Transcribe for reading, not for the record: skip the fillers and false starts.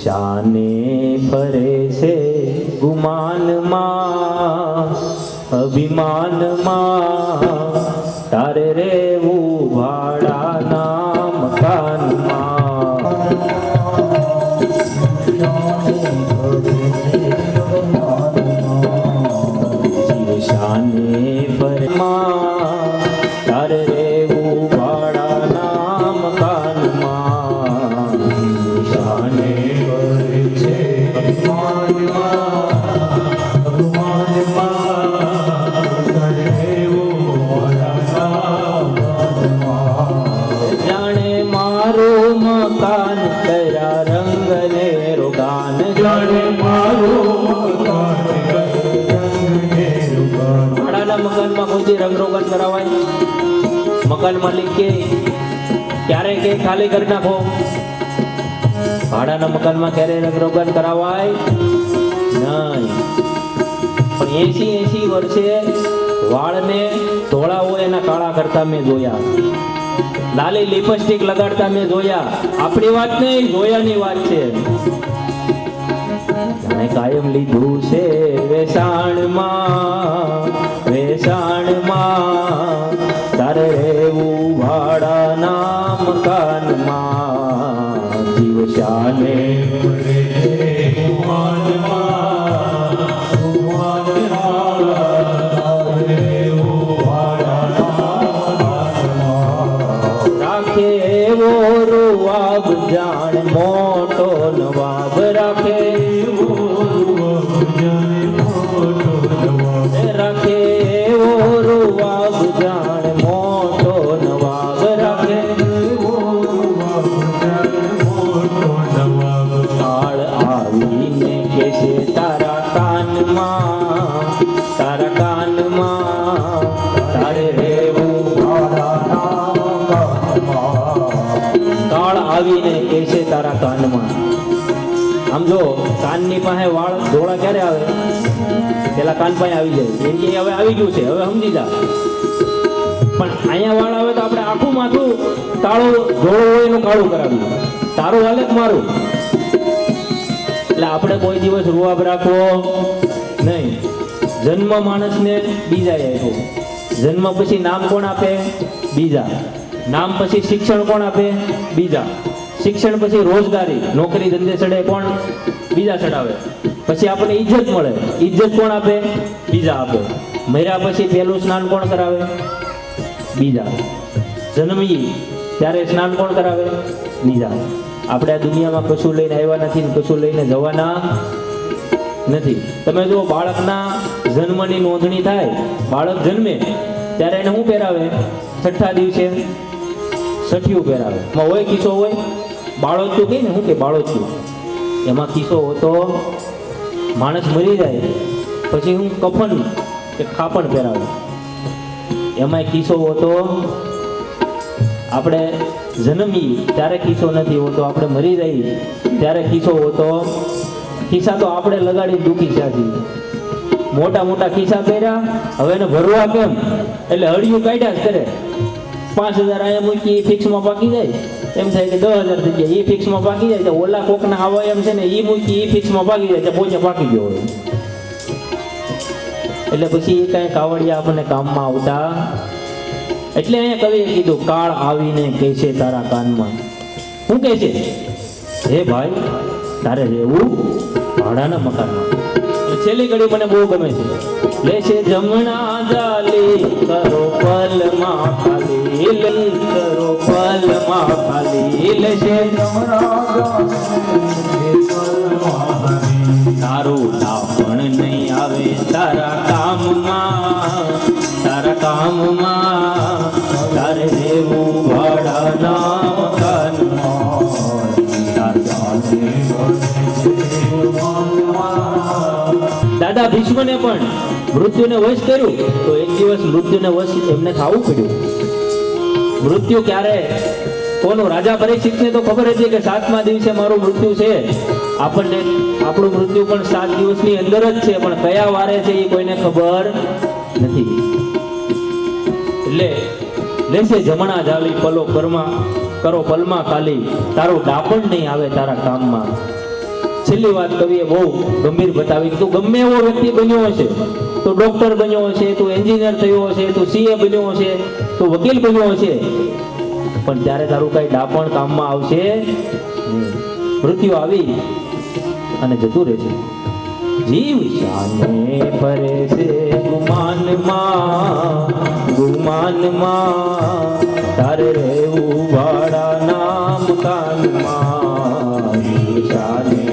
શાને ફરે છે ગુમાનમાં અભિમાનમાં તારે રેવું ભાડાના મકાનમાં શાને ફરે તારે રેવું ભાડાના મકાનમાં શાને ફરે છે જાણે મારું મકાન કર્યા રંગ ને રોગાન જાણે ભાડાના મકાનમાં કોઈ રંગ રોગન કરાવાય મકાન માલિક કે ક્યારે કે ખાલી કરી નાખો ભાડાના મકાનમાં ક્યારે રંગ રોગન કરાવાય નહીં પણ 80 વર્ષે વાળને ધોળા હોય એના કાળા કરતા મેં જોયા લાલી લિપસ્ટિક લગાડતા મેં જોયા આપણી વાત નહીં જોયાની વાત છે જાણે કાયમ લીધું છે વેસાણમાં તારે રહેવું ભાડાના મકાનમાં જીવ શાને રાખે એવો રૂવાબ જાણ મોટો નવાબ રાખે રાખે એવો રૂવાબ જાણ મોટો નવાબ રાખે કાળ આવીને કેશે તારા કાનમાં તારે રહેવું કાળ આવીને કેશે તારા કાનમાં આમ જો કાનની પાસે વાળ ધોળા ક્યારે આવે પેલા કાન પાસે આવી જાય એમ કે હવે આવી ગયું છે હવે સમજી જા પણ અહીંયા વાળ આવે તો આપણે આખું માથું તાળો ધોળો હોય એનું કાળું કરાવ્યું તારું હાલે મારું એટલે આપણે કોઈ દિવસ રૂવાબ રાખવો નહીં જન્મ માણસને બીજા આપ્યો જન્મ પછી નામ કોણ આપે બીજા નામ પછી શિક્ષણ કોણ આપે બીજા શિક્ષણ પછી રોજગારી નોકરી ધંધે ચડે કોણ બીજા ચડાવે પછી આપણને ઇજ્જત મળે ઇજ્જત કોણ આપે બીજા આપે મર્યા પછી પહેલું સ્નાન કોણ કરાવે બીજા જન્મી ત્યારે સ્નાન કોણ કરાવે બીજા આપણે આ દુનિયામાં કશું લઈને આવ્યા નથી ને કશું લઈને જવાના નથી તમે જો બાળકના જન્મની નોંધણી થાય બાળક જન્મે ત્યારે એને શું પહેરાવે છઠ્ઠા દિવસે સઠિયું પહેરાવે એમાં હોય કિસ્સો હોય બાળોત્યું કહે ને શું કે બાળોત્યું એમાં કિસ્સો હોતો માણસ મરી જાય પછી હું કફન કે ખાપણ પહેરાવે એમાં કિસ્સો હોતો આપણે જન્મી ત્યારે કિસ્સો નથી હોતો આપણે મરી જઈએ ત્યારે કિસ્સો હોતો ખિસ્સા તો આપણે લગાડી દુખી ત્યાંથી મોટા મોટા ખિસ્સા પહેર્યા હવે એને ભરવા કેમ એટલે હળિયું કાઢ્યા જ કરે 5,000 અહીંયા મૂકી ફિક્સમાં પાકી જાય એમ થાય કે 10,000 થઈ ગયા એ ફિક્સમાં પાકી જાય તો ઓલા કોકના આવા એમ છે ને એ મૂકી એ ફિક્સમાં પાકી જાય તો પોચે પાકી ગયો હોય એટલે પછી એ કાંઈ કાવડિયા આપણને કામમાં આવતા એટલે અહીંયા કવિએ કીધું કાળ આવીને કહે છે તારા કાનમાં શું કહે છે હે ભાઈ તારે રહેવું ભાડાના મકાનમાં છેલ્લી ઘડી મને બહુ ગમે છે લેશે જમણા જાલી કરો પલમાં ખાલી કરો પલમાં ખાલી લેશે તારું ડાપણ નહીં આવે તારા કામમાં તારે રહેવું ભાડાના મકાનમાં દાદા ભીષ્મને પણ મૃત્યુને વશ કર્યું તો એક દિવસ મૃત્યુને વશ એમને ખાવું પડ્યું મૃત્યુ ક્યારે કોનું રાજા પરીક્ષિતને તો ખબર હતી કે 7મા દિવસે મારું મૃત્યુ છે આપણને આપણું મૃત્યુ પણ 7 દિવસની અંદર જ છે પણ કયા વારે છે એ કોઈને ખબર નથી એટલે લેશે જમણા જાલી પલો કરમાં કરો પલમાં ખાલી, તારું ડાપણ નહીં આવે તારા કામમાં. છેલ્લી વાત કવિએ બહુ ગંભીર બતાવી. તું ગમે એવો વ્યક્તિ બન્યો હશે, તું ડોક્ટર બન્યો હશે, તું એન્જિનિયર થયો હશે, તું સીએ બન્યો હશે, તું વકીલ બન્યો હશે, પણ ત્યારે તારું કઈ ડાપણ કામમાં આવશે નહીં. મૃત્યુ આવી અને જતું રહેશે. જીવ શાને ફરે છે ગુમાનમાં, ગુમાનમાં તારે રહેવું ભાડાના મકાનમાં. જીવ શાને